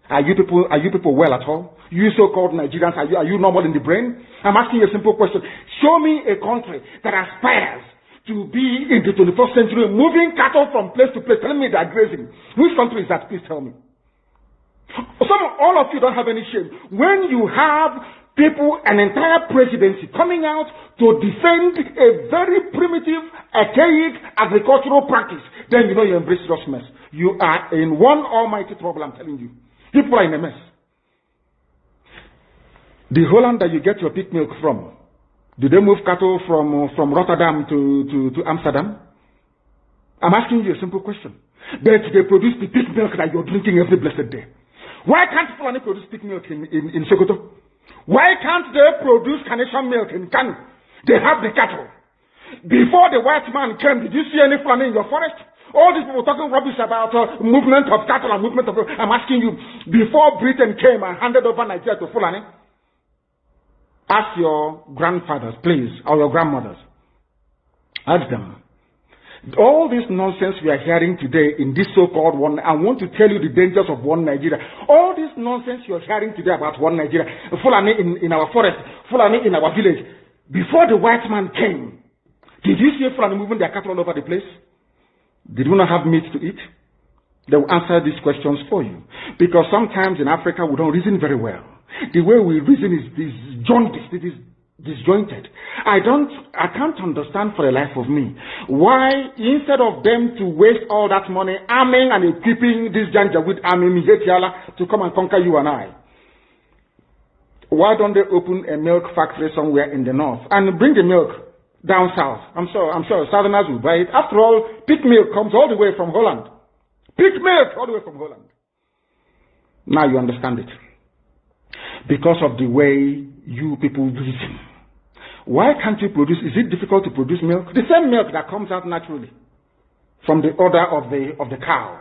Are you people well at all? You so-called Nigerians, are you normal in the brain? I'm asking you a simple question. Show me a country that aspires to be in the 21st century moving cattle from place to place. Tell me they're grazing. Which country is that? Please tell me. All of you don't have any shame. When you have people, an entire presidency coming out to defend a very primitive, archaic agricultural practice, then you know you embrace serious mess. You are in one almighty trouble, I'm telling you. People are in a mess. The Holland that you get your pig milk from, do they move cattle from Rotterdam to Amsterdam? I'm asking you a simple question. But they produce the pig milk that you're drinking every blessed day. Why can't Fulani produce pig milk in Sokoto? Why can't they produce carnation milk in Kanu? They have the cattle. Before the white man came, did you see any Fulani in your forest? All these people talking rubbish about movement of cattle and movement of... I'm asking you, before Britain came and handed over Nigeria to Fulani, ask your grandfathers, please, or your grandmothers. Ask them. All this nonsense we are hearing today in this so-called one, I want to tell you the dangers of one Nigeria. All this nonsense you're hearing today about one Nigeria, Fulani in our forest, Fulani in our village. Before the white man came, did you see Fulani moving their cattle all over the place? Did we not have meat to eat? They will answer these questions for you. Because sometimes in Africa we don't reason very well. The way we reason is jaundiced, it is disjointed. I can't understand for the life of me why instead of them to waste all that money arming and equipping this Janjaweed army to come and conquer you and I, why don't they open a milk factory somewhere in the north and bring the milk down south? I'm sure southerners will buy it. After all, pig milk comes all the way from Holland. Pig milk all the way from Holland. Now you understand it. Because of the way you people reason. Why can't you produce? Is it difficult to produce milk? The same milk that comes out naturally from the udder of the cow.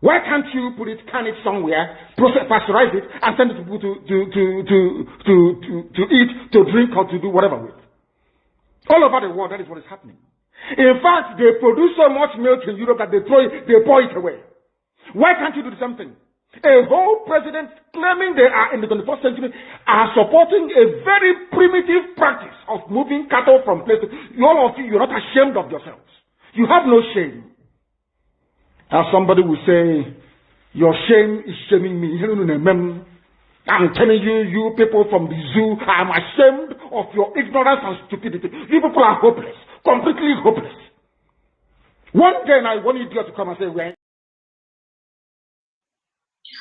Why can't you can it somewhere, pasteurize it, and send it to people to eat, to drink, or to do whatever with? All over the world, that is what is happening. In fact, they produce so much milk in Europe that they pour it away. Why can't you do the same thing? A whole president claiming they are in the 21st century are supporting a very primitive practice of moving cattle from place to place. All of you, you're not ashamed of yourselves. You have no shame. As somebody will say, your shame is shaming me. I'm telling you, you people from the zoo, I'm ashamed of your ignorance and stupidity. You people are hopeless, completely hopeless. One day I want idiot to come and say, well,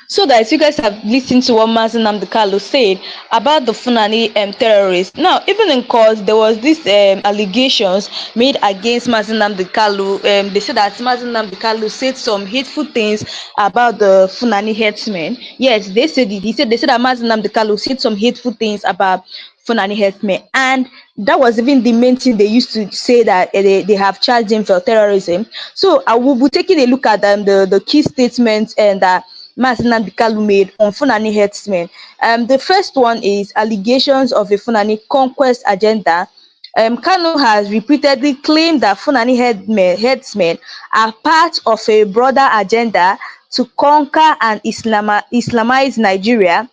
So guys, you guys have listened to what Nnamdi Kanu said about the Fulani terrorists. Now, even in court, there was this allegations made against Nnamdi Kanu. They said that Nnamdi Kanu said some hateful things about the Fulani herdsmen. Yes, they said it. They said that Nnamdi Kanu said some hateful things about Fulani herdsmen. And that was even the main thing they used to say, that they have charged him for terrorism. So I will be taking a look at the key statements and that Nnamdi Kanu made on Fulani herdsmen. The first one is allegations of a Fulani conquest agenda. Kanu has repeatedly claimed that Fulani herdsmen are part of a broader agenda to conquer and Islamize Nigeria,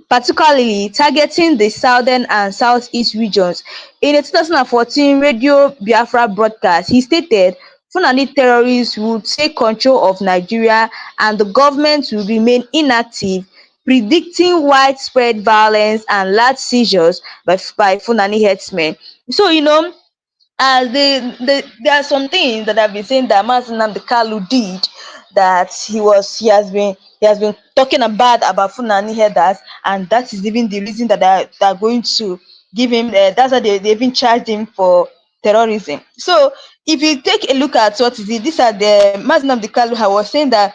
particularly targeting the southern and southeast regions. In a 2014 Radio Biafra broadcast, he stated Fulani terrorists would take control of Nigeria and the government will remain inactive, predicting widespread violence and large seizures by Fulani herdsmen. So, there are some things that I've been saying that Nnamdi Kanu did, that he has been talking about Fulani herders, and that is even the reason that they're going to give him. That's why they even charged him for terrorism. So if you take a look at what is it, these are the Nnamdi Kanu was saying that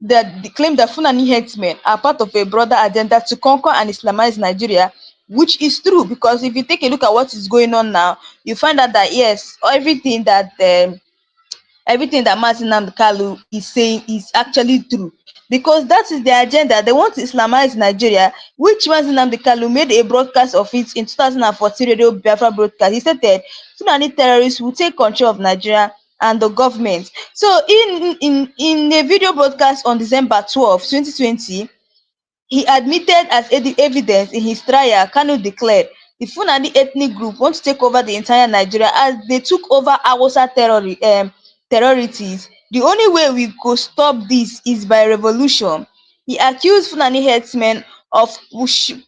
they claim that Fulani herdsmen are part of a broader agenda to conquer and Islamize Nigeria, which is true, because if you take a look at what is going on now, you find out that yes, everything that Martin Nnamdi is saying is actually true, because that is their agenda. They want to Islamize Nigeria, which Martin Nnamdi made a broadcast of it in 2014 Radio Biafra broadcast. He said that Fulani terrorists will take control of Nigeria and the government. So in a video broadcast on December 12, 2020, he admitted as evidence in his trial. Kanu declared the Fulani ethnic group want to take over the entire Nigeria as they took over Hausa territories. The only way we could stop this is by revolution. He accused Fulani herdsmen of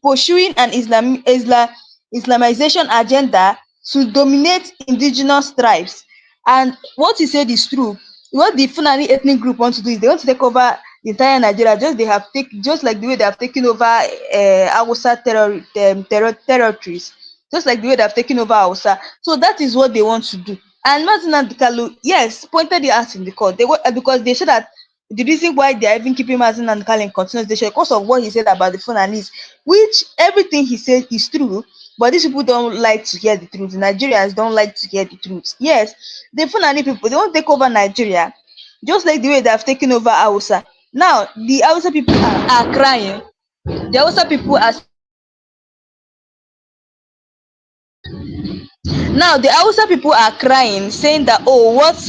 pursuing an Islamization agenda to dominate indigenous tribes. And what he said is true. What the Fulani ethnic group want to do is they want to take over the entire Nigeria, just like the way they have taken over Hausa territories, just like the way they have taken over Hausa. So that is what they want to do. And Martin Kanu, yes, pointed it out in the court. Because they said that the reason why they are even keeping Martin Kanu in continuous detention because of what he said about the Fulanis, which everything he said is true. But these people don't like to hear the truth. The Nigerians don't like to hear the truth. Yes, the Fulani people, they want to take over Nigeria, just like the way they have taken over Hausa. Now, the Hausa people are crying. The Hausa people are Now the Hausa people are crying, saying that, oh, what's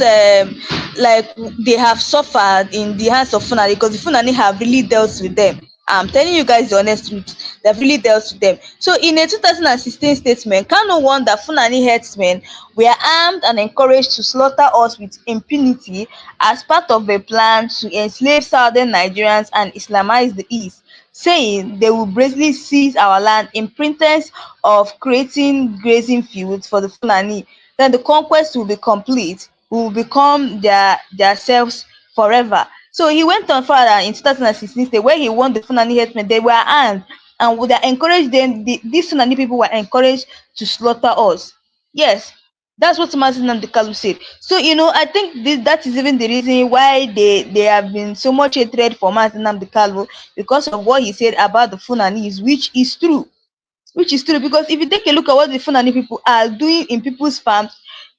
like they have suffered in the hands of Fulani, because the Fulani have really dealt with them. I'm telling you guys the honest truth. They've really dealt with them. So in a 2016 statement, Kanu warned that Fulani herdsmen were armed and encouraged to slaughter us with impunity as part of a plan to enslave southern Nigerians and Islamize the East, saying they will brazenly seize our land in pretense of creating grazing fields for the Fulani. Then the conquest will be complete. We will become their selves forever. So he went on further in 2016 where he warned the Fulani herdsmen they were armed and would encourage them. These Fulani people were encouraged to slaughter us. Yes, that's what Martin Nnamdi said. So I think that is even the reason why they have been so much hatred for Martin Nnamdi, because of what he said about the Funanis, which is true. Because if you take a look at what the Fulani people are doing in people's farms,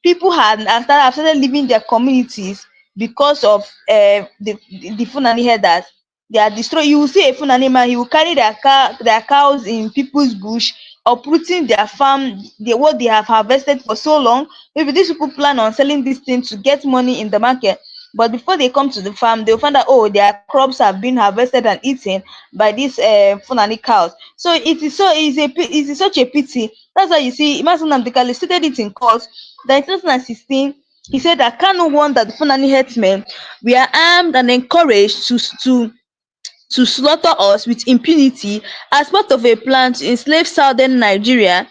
people have started leaving their communities because of the Fulani herders. They are destroyed. You will see a Fulani man, he will carry their cows in people's bush, uprooting their farm, what they have harvested for so long. Maybe these people plan on selling this thing to get money in the market. But before they come to the farm, they'll find out, oh, their crops have been harvested and eaten by these Fulani cows. So it is such a pity. That's why you see, Imam Nnamdi stated it in court that in 2016, he said that Kanu warned that the Fulani herdsmen were armed and encouraged to slaughter us with impunity as part of a plan to enslave southern Nigeria.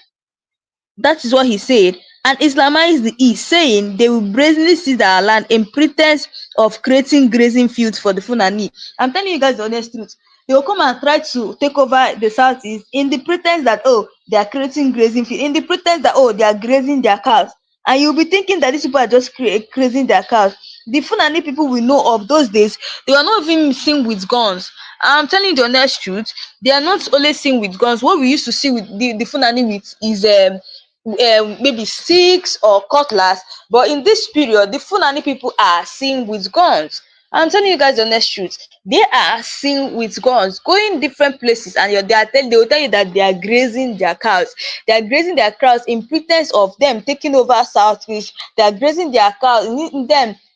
That is what he said. And Islamize the East, saying they will brazenly seize our land in pretense of creating grazing fields for the Fulani. I'm telling you guys the honest truth. They will come and try to take over the southeast in the pretense that, oh, they are creating grazing fields, in the pretense that, oh, they are grazing their cows. And you'll be thinking that these people are just grazing their cows. the Fulani people we know of those days, they were not even seen with guns. I'm telling you the honest truth. They are not always seen with guns. What we used to see with the Fulani with is maybe sticks or cutlass. But in this period, the Fulani people are seen with guns. I'm telling you guys the honest truth. They are seen with guns, going different places, and they will tell you that they are grazing their cows. They are grazing their cows in pretense of them taking over Southeast. They are grazing their cows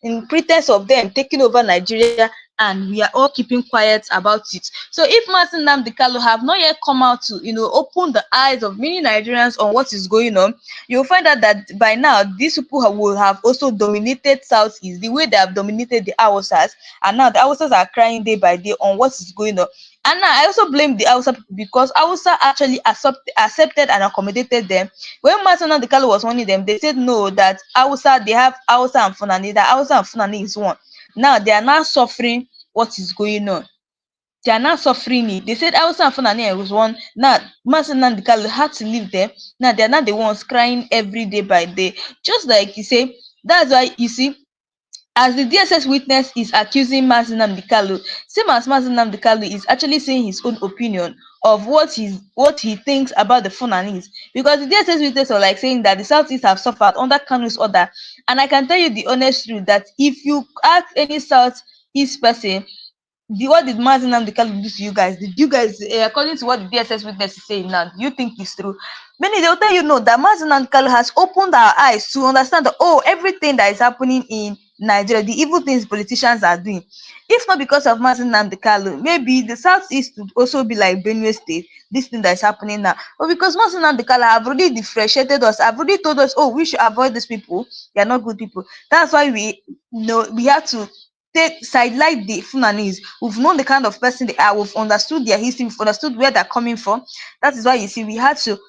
in pretense of them taking over Nigeria, and we are all keeping quiet about it. So if Martin Nnamdi Kanu have not yet come out to open the eyes of many Nigerians on what is going on, you'll find out that by now these people will have also dominated Southeast the way they have dominated the Hausas, and now the Hausas are crying day by day on what is going on. And now I also blame the Hausa people because Hausa actually accepted and accommodated them. When Martin Nnamdi Kanu was warning them, they said no, that Hausa, they have Hausa and Fulani, that Hausa and Fulani is one. Now they are now suffering what is going on. They are now suffering it. They said Hausa and Fulani was one. Now Martin Nnamdi Kanu had to leave them. Now they are not the ones crying every day by day. Just like you say, that's why you see, as the DSS witness is accusing Martin Nnamdi Kanu, same as Martin Nnamdi Kanu is actually saying his own opinion of what he thinks about the Funanis, because the DSS witness are like saying that the Southeast have suffered under Kanu's order. And I can tell you the honest truth that if you ask any Southeast person, what did Martin Nnamdi Kanu do to you guys? Did you guys, according to what the DSS witness is saying now, do you think it's true? Many, they'll tell you no, that Martin Nnamdi Kanu has opened our eyes to understand that, oh, everything that is happening in Nigeria, the evil things politicians are doing. If not because of Martin Nnamdi Kanu, maybe the Southeast would also be like Benue State, this thing that is happening now. But because Martin Nnamdi Kanu have already differentiated us, have already told us, oh, we should avoid these people, they are not good people. That's why we had to sidelight the Funanis. We've known the kind of person they are, we've understood their history, we've understood where they're coming from. That is why you see we had to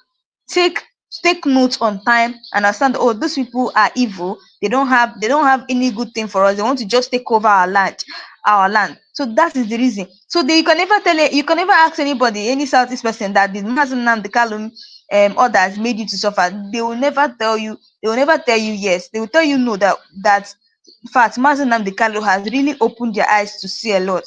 take notes on time and understand, oh, those people are evil. They don't have any good thing for us. They want to just take over our land. So that is the reason. So you can never ask anybody, any Southeast person, that the Martin Nnamdi Kanu orders made you to suffer. They will never tell you yes. They will tell you no, that in fact Martin Nnamdi Kanu has really opened their eyes to see a lot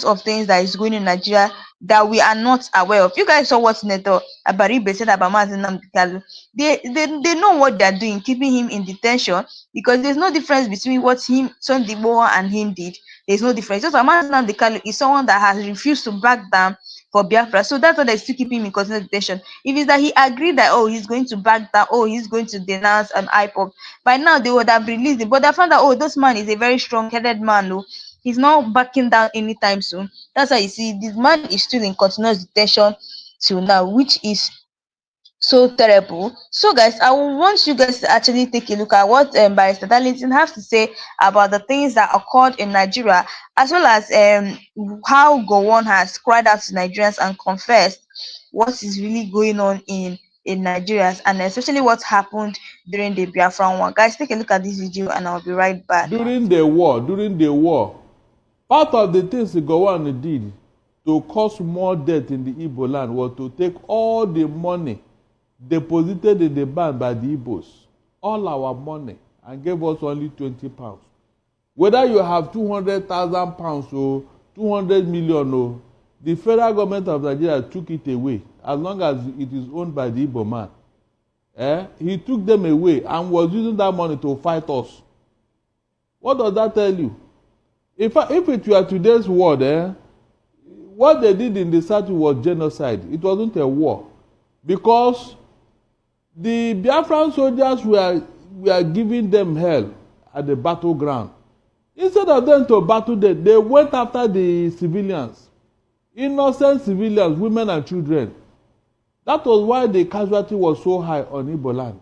of things that is going on in Nigeria that we are not aware of. You guys saw what Senator Abaribe said about Martin Nnamdi Kanu. They know what they're doing, keeping him in detention, because there's no difference between what Sunday Boha and him did. There's no difference. Just Martin Nnamdi Kanu is someone that has refused to back down for Biafra. So that's why they still keep him in continuous detention. If it's that he agreed that, oh, he's going to back down, oh, he's going to denounce IPOB, by now they would have released him. But I found out, oh, this man is a very strong-headed man, no. He's not backing down anytime soon. That's why you see this man is still in continuous detention till now, which is so terrible. So guys, I want you guys to actually take a look at what Barrister Darlington has to say about the things that occurred in Nigeria, as well as how Gowon has cried out to Nigerians and confessed what is really going on in Nigeria, and especially what happened during the Biafran war. Guys, take a look at this video and I'll be right back. During the war, part of the things the Gowon did to cause more death in the Igbo land was to take all the money deposited in the bank by the Igbos, all our money, and gave us only 20 pounds. Whether you have 200,000 pounds or 200 million, or the federal government of Nigeria took it away, as long as it is owned by the Igbo man. He took them away and was using that money to fight us. What does that tell you? If it were today's world, what they did in the South was genocide. It wasn't a war. Because the Biafran soldiers were giving them hell at the battleground. Instead of them to battle them, they went after the civilians. Innocent civilians, women and children. That was why the casualty was so high on Igbo land.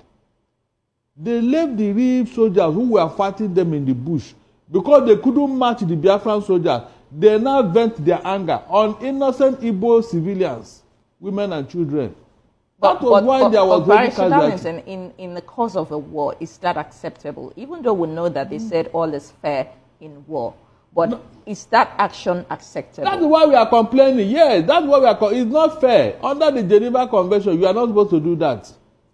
They left the real soldiers who were fighting them in the bush. Because they couldn't match the Biafran soldiers, they now vent their anger on innocent Igbo civilians, women and children. That was why there was very casualty. In the course of a war, is that acceptable? Even though we know that they said all is fair in war, but no, is that action acceptable? That's why we are complaining. Yes, that's why we are. It's not fair. Under the Geneva Convention, you are not supposed to do that.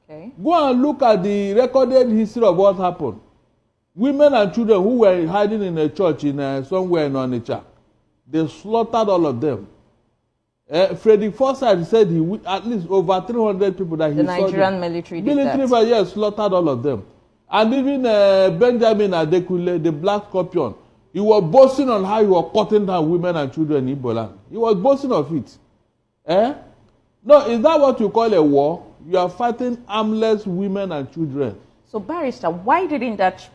Okay. Go and look at the recorded history of what happened. Women and children who were hiding in a church in somewhere in Onitsha, they slaughtered all of them. Freddy Forsyth said at least over 300 people that he saw. The Nigerian military did that. Yes, slaughtered all of them. And even Benjamin Adekunle, the Black Scorpion, he was boasting on how he was cutting down women and children in Igbo land. He was boasting of it. No, is that what you call a war? You are fighting armless women and children. So, Barrister, why didn't that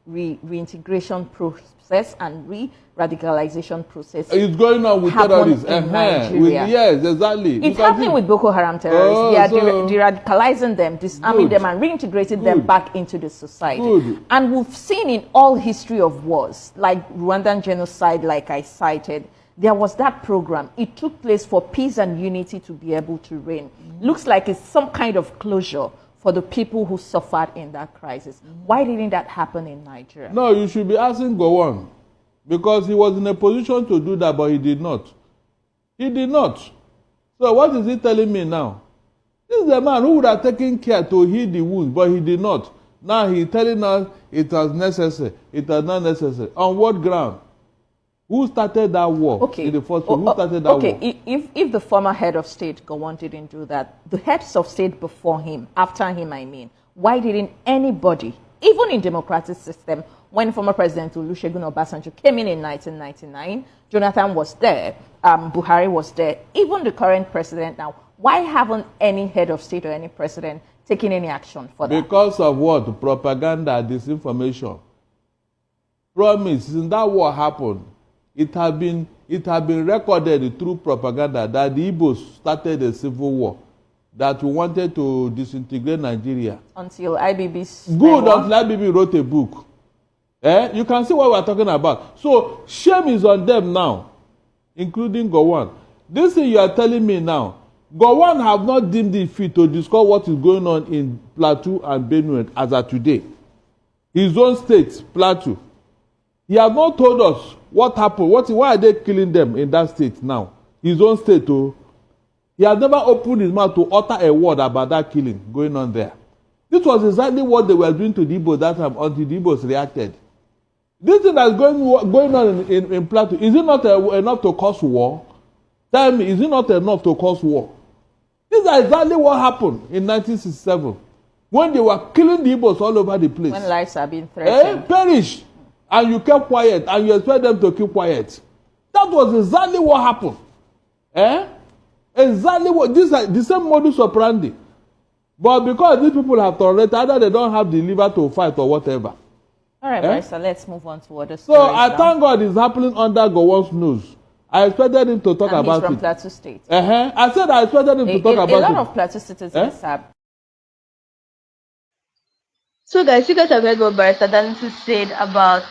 reintegration process and re-radicalization process it's going on with terrorists in Nigeria? Yes, exactly. It's happening with Boko Haram terrorists. They are de-radicalizing them, disarming them, and reintegrating them back into the society. And we've seen in all history of wars, like Rwandan genocide, like I cited, there was that program. It took place for peace and unity to be able to reign. Looks like it's some kind of closure for the people who suffered in that crisis. Why didn't that happen in Nigeria? No, you should be asking Gowon, because he was in a position to do that, but he did not. He did not. So what is he telling me now? This is a man who would have taken care to heal the wounds, but he did not. Now he's telling us it was necessary. It was not necessary. On what ground? Who started that war? Okay. In the first place? Who started that war? Okay, if the former head of state, Gowon, didn't do that, the heads of state before him, after him, I mean, why didn't anybody, even in democratic system, when former President Olusegun Obasanjo came in 1999, Jonathan was there, Buhari was there, even the current president now, why haven't any head of state or any president taken any action for that? Because of what? Propaganda, disinformation. Promise, since that war happened, it had been recorded through propaganda that the Igbos started a civil war, that we wanted to disintegrate Nigeria. Until IBB's good memoir. Until IBB wrote a book. You can see what we're talking about. So shame is on them now, including Gowon. This thing you are telling me now, Gowon have not deemed it fit to discuss what is going on in Plateau and Benue as of today. His own state, Plateau. He has not told us what happened. Why are they killing them in that state now? His own state, oh. He has never opened his mouth to utter a word about that killing going on there. This was exactly what they were doing to the Igbos that time until the Igbos reacted. This thing that's going on in Plateau, is it not enough to cause war? Tell me, is it not enough to cause war? This is exactly what happened in 1967 when they were killing the Igbos all over the place. When lives are being threatened. Perish. And you kept quiet, and you expect them to keep quiet. That was exactly what happened. Exactly what, this is the same modus operandi. But because these people have tolerated, either they don't have the liver to fight or whatever. All right, Barrister, let's move on to other stories. So I thank God it's happening under Gowon's nose. I expected him to talk about it. He's from Plateau State. I said I expected him to talk about it. A lot of Plateau citizens have. So guys, you guys have heard what Barrister Danisi said about,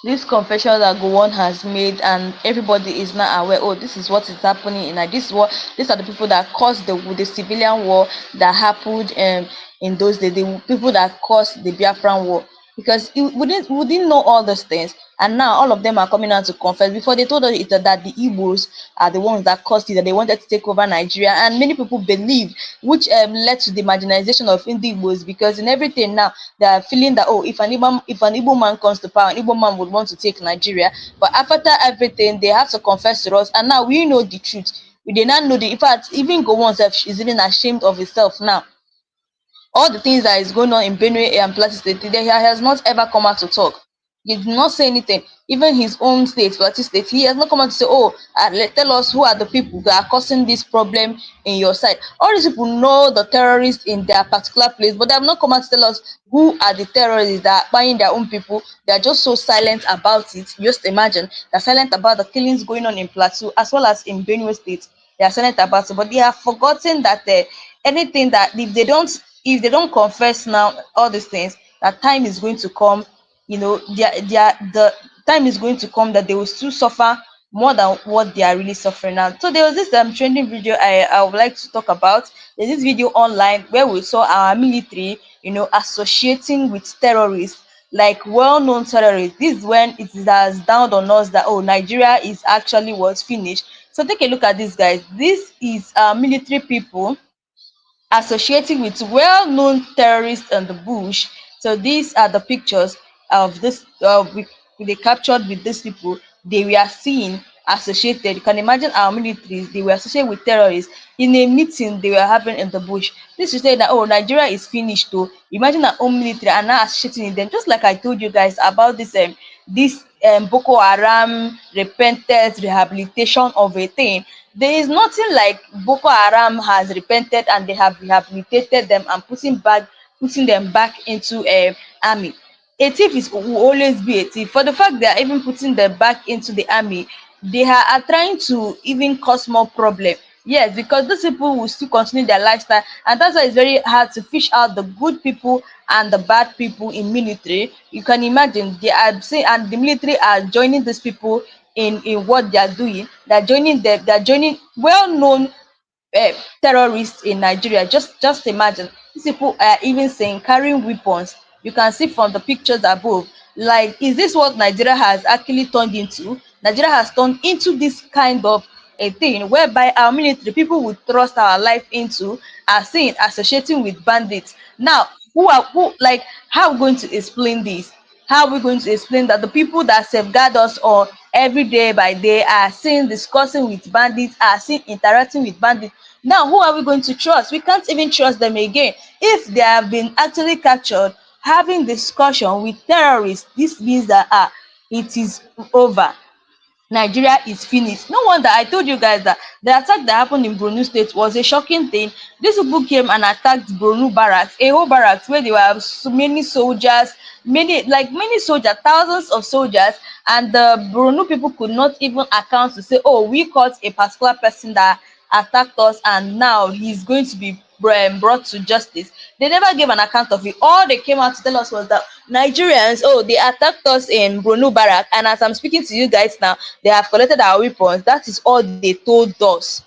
this confession that Gowon has made, and everybody is now aware, oh, this is what is happening, and these are the people that caused the civilian war that happened in those days, the people that caused the Biafran war. Because we didn't know all those things, and now all of them are coming out to confess. Before, they told us that the Igbos are the ones that caused it, that they wanted to take over Nigeria, and many people believe, which led to the marginalization of Igbos, because in everything now they are feeling that, oh, if an Igbo man comes to power, an Igbo man would want to take Nigeria. But after everything, they have to confess to us, and now we know the truth. We did not know in fact, even Gowon is even ashamed of himself now. All the things that is going on in Benue and Plateau State, he has not ever come out to talk. He did not say anything. Even his own state, Plateau State, he has not come out to say, oh, tell us who are the people that are causing this problem in your side. All these people know the terrorists in their particular place, but they have not come out to tell us who are the terrorists that are buying their own people. They are just so silent about it. Just imagine, they're silent about the killings going on in Plateau as well as in Benue State. They are silent about it, but they have forgotten that anything that if they don't confess now all these things, that time is going to come, the time is going to come that they will still suffer more than what they are really suffering now. So there was this trending video I would like to talk about. There's this video online where we saw our military, associating with terrorists, like well-known terrorists. This is when it has dawned on us that, oh, Nigeria is actually what's finished. So take a look at this, guys. This is military people associating with well-known terrorists in the bush. So these are the pictures. of this they captured with these people, they were seen associated. You can imagine our militaries, they were associated with terrorists in a meeting they were having in the bush. This is saying that, oh, Nigeria is finished though. Imagine our own military and now associating in them, just like I told you guys about this Boko Haram repentance rehabilitation of a thing. There is nothing like Boko Haram has repented and they have rehabilitated them and putting them back into army. A thief will always be a thief. For the fact they are even putting them back into the army, they are trying to even cause more problem. Yes, because those people will still continue their lifestyle, and that's why it's very hard to fish out the good people and the bad people in military. You can imagine they are saying, and the military are joining these people in what they are doing. They're joining them. They're joining well-known um terrorists in Nigeria. Just imagine, these people are even saying carrying weapons. You can see from the pictures above. Like, is this what Nigeria has actually turned into? Nigeria has turned into this kind of a thing whereby our military people would trust our life into are seen associating with bandits. Now, who like, how are we going to explain this? How are we going to explain that the people that safeguard us or every day by day are seen discussing with bandits, are seen interacting with bandits? Now, who are we going to trust? We can't even trust them again. If they have been actually captured having discussion with terrorists, this means that it is over. Nigeria is finished. No wonder I told you guys that the attack that happened in Borno State was a shocking thing. These people came and attacked Borno barracks, a whole barracks where there were so many soldiers, many soldiers, thousands of soldiers, and the Borno people could not even account to say, oh, we caught a particular person that attacked us, and now he's going to be brought to justice. They never gave an account of it. All they came out to tell us was that Nigerians, oh, they attacked us in Brunu Barrack, and as I'm speaking to you guys now, they have collected our weapons. That is all they told us.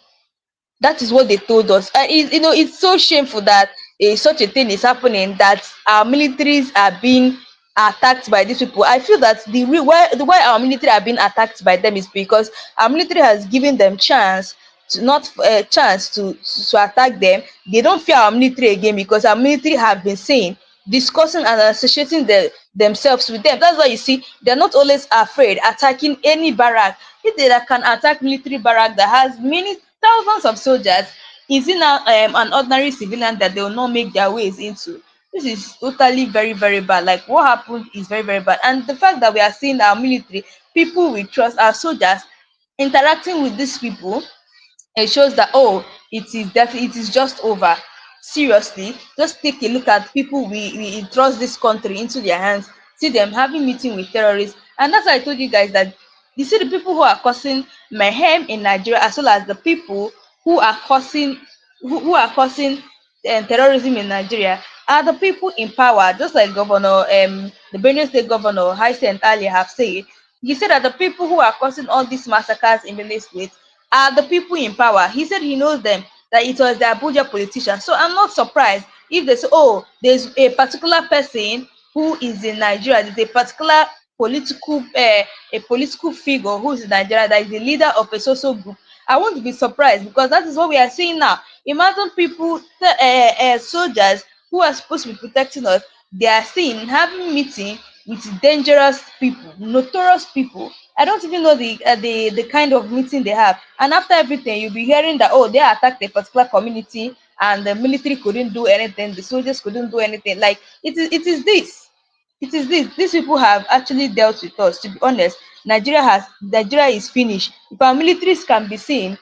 That is what they told us. It's so shameful that such a thing is happening, that our militaries are being attacked by these people. I feel that why our military are being attacked by them is because our military has given them chance to not chance to attack them. They don't fear our military again because our military have been saying, discussing and associating themselves with them. That's why you see they're not always afraid attacking any barrack. If they can attack military barrack that has many thousands of soldiers, is it now an ordinary civilian that they will not make their ways into? This is totally very, very bad. Like, what happened is very, very bad. And the fact that we are seeing our military, people we trust, our soldiers, interacting with these people, it shows that, oh, it is just over. Seriously, just take a look at people we entrust this country into their hands, see them having meeting with terrorists. And that's why I told you guys that you see the people who are causing mayhem in Nigeria, as well as the people who are causing who are causing terrorism in Nigeria, are the people in power. Just like the Benue State Governor Hyacinth earlier have said, he said that the people who are causing all these massacres in Benue State are the people in power. He said he knows them, that it was the Abuja politicians. So I'm not surprised if they say, oh, there's a particular person who is in Nigeria, there's a particular a political figure who is in Nigeria that is the leader of a social group. I won't be surprised, because that is what we are seeing now. Imagine people, soldiers who are supposed to be protecting us, they are seen having meeting with dangerous people, notorious people. I don't even know the kind of meeting they have. And after everything, you'll be hearing that, oh, they attacked a particular community and the military couldn't do anything, the soldiers couldn't do anything. Like, it is this. These people have actually dealt with us. To be honest, Nigeria is finished. If our militaries can be seen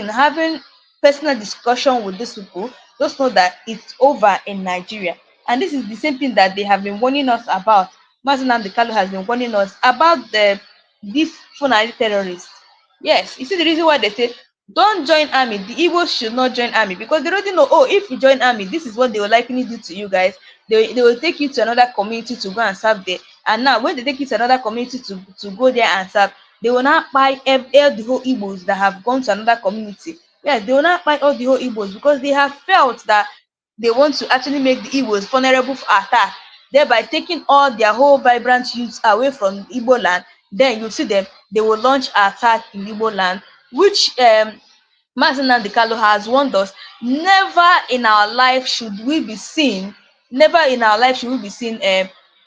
having personal discussion with these people, just know that it's over in Nigeria. And this is the same thing that they have been warning us about. Mazi Nnamdi Kanu has been warning us about these Fulani terrorists. Yes, you see the reason why they say don't join army. The Igbos should not join army, because they already know, oh, if you join army, this is what they will likely do to you guys. They will take you to another community to go and serve there. And now when they take you to another community to go there and serve, they will not buy all the whole Igbos that have gone to another community. Yes, they will not buy all the whole Igbos, because they have felt that they want to actually make the Igbos vulnerable for attack, thereby taking all their whole vibrant youths away from Igbo land. Then you see them, they will launch attack in Igbo land, which Mazi Nnamdi Kanu has warned us, never in our life should we be seen, never in our life should we be seen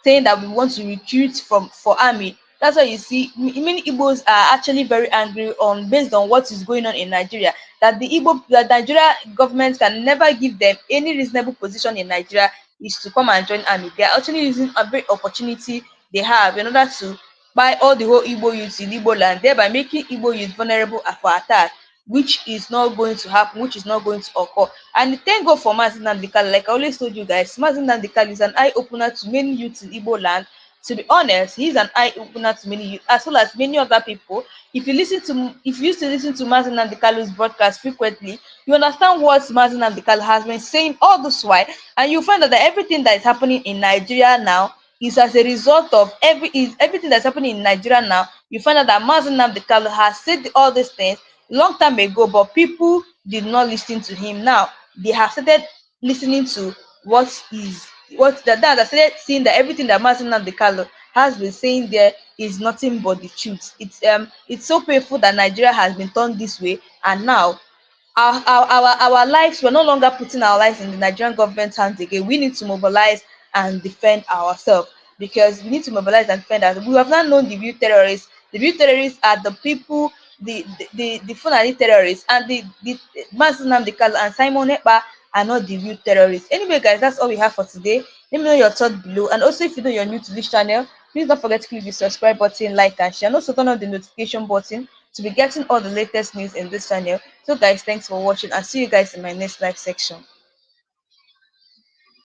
saying that we want to recruit for army. That's why you see many Igbos are actually very angry on based on what is going on in Nigeria. That the Nigeria government can never give them any reasonable position in Nigeria is to come and join army. They are actually using every opportunity they have in order to buy all the whole Igbo youth in Igbo land, thereby making Igbo youth vulnerable for attack, which is not going to happen, which is not going to occur. And thank God for Mazi Nnamdi Kanu. Like I always told you guys, Mazi Nnamdi Kanu is an eye opener to many youths in Igbo land. To be honest, he's an eye opener to many youth, as well as many other people. If you used to listen to Mazi Nnamdi Kanu's broadcast frequently, you understand what Mazi Nnamdi Kanu has been saying all this while, and you find out that everything that is happening in Nigeria now is as a result of everything that's happening in Nigeria now. You find out that Mazi Nnamdi Kanu has said all these things long time ago, but people did not listen to him. Now they have started listening to that started seeing that everything that Mazi Nnamdi Kanu has been saying there is nothing but the truth. It's so painful that Nigeria has been turned this way, and now our lives, we're no longer putting our lives in the Nigerian government's hands again. We need to mobilize and defend ourselves, because we need to mobilize and defend ourselves. We have not known the real terrorists. The real terrorists are the people, the Fulani terrorists, and the Mazi Nnamdi Kanu and Simon Ekpa are not the real terrorists. Anyway, guys, that's all we have for today. Let me know your thoughts below, and also if you know you're new to this channel, please don't forget to click the subscribe button, like and share, and also turn on the notification button to be getting all the latest news in this channel. So guys, thanks for watching, and see you guys in my next live section.